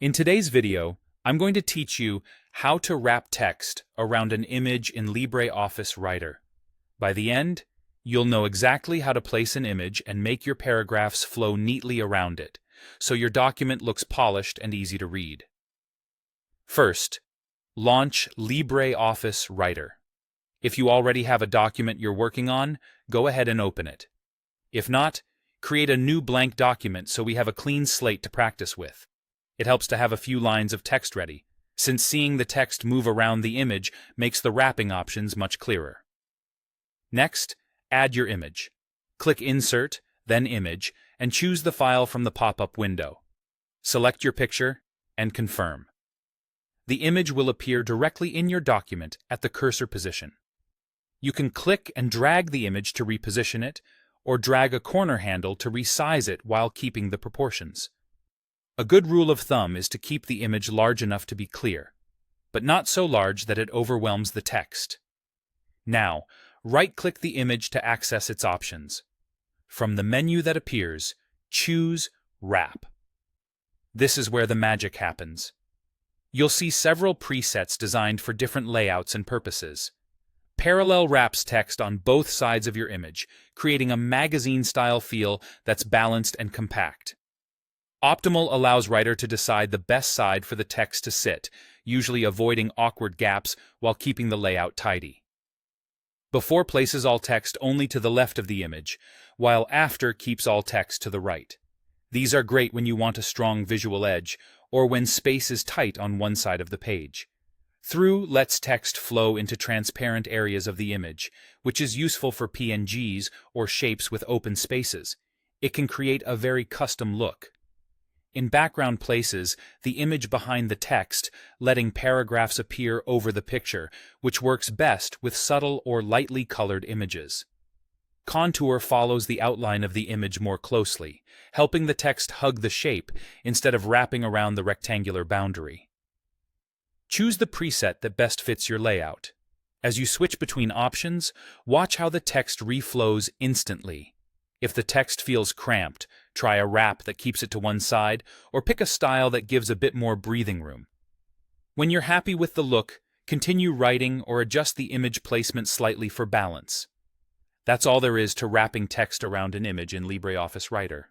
In today's video, I'm going to teach you how to wrap text around an image in LibreOffice Writer. By the end, you'll know exactly how to place an image and make your paragraphs flow neatly around it, so your document looks polished and easy to read. First, launch LibreOffice Writer. If you already have a document you're working on, go ahead and open it. If not, create a new blank document so we have a clean slate to practice with. It helps to have a few lines of text ready, since seeing the text move around the image makes the wrapping options much clearer. Next, add your image. Click Insert, then Image, and choose the file from the pop-up window. Select your picture and confirm. The image will appear directly in your document at the cursor position. You can click and drag the image to reposition it, or drag a corner handle to resize it while keeping the proportions. A good rule of thumb is to keep the image large enough to be clear, but not so large that it overwhelms the text. Now, right-click the image to access its options. From the menu that appears, choose Wrap. This is where the magic happens. You'll see several presets designed for different layouts and purposes. Parallel wraps text on both sides of your image, creating a magazine-style feel that's balanced and compact. Optimal allows Writer to decide the best side for the text to sit, usually avoiding awkward gaps while keeping the layout tidy. Before places all text only to the left of the image, while After keeps all text to the right. These are great when you want a strong visual edge, or when space is tight on one side of the page. Through lets text flow into transparent areas of the image, which is useful for PNGs or shapes with open spaces. It can create a very custom look. In background places, the image behind the text, letting paragraphs appear over the picture, which works best with subtle or lightly colored images. Contour follows the outline of the image more closely, helping the text hug the shape instead of wrapping around the rectangular boundary. Choose the preset that best fits your layout. As you switch between options, watch how the text reflows instantly. If the text feels cramped, try a wrap that keeps it to one side, or pick a style that gives a bit more breathing room. When you're happy with the look, continue writing or adjust the image placement slightly for balance. That's all there is to wrapping text around an image in LibreOffice Writer.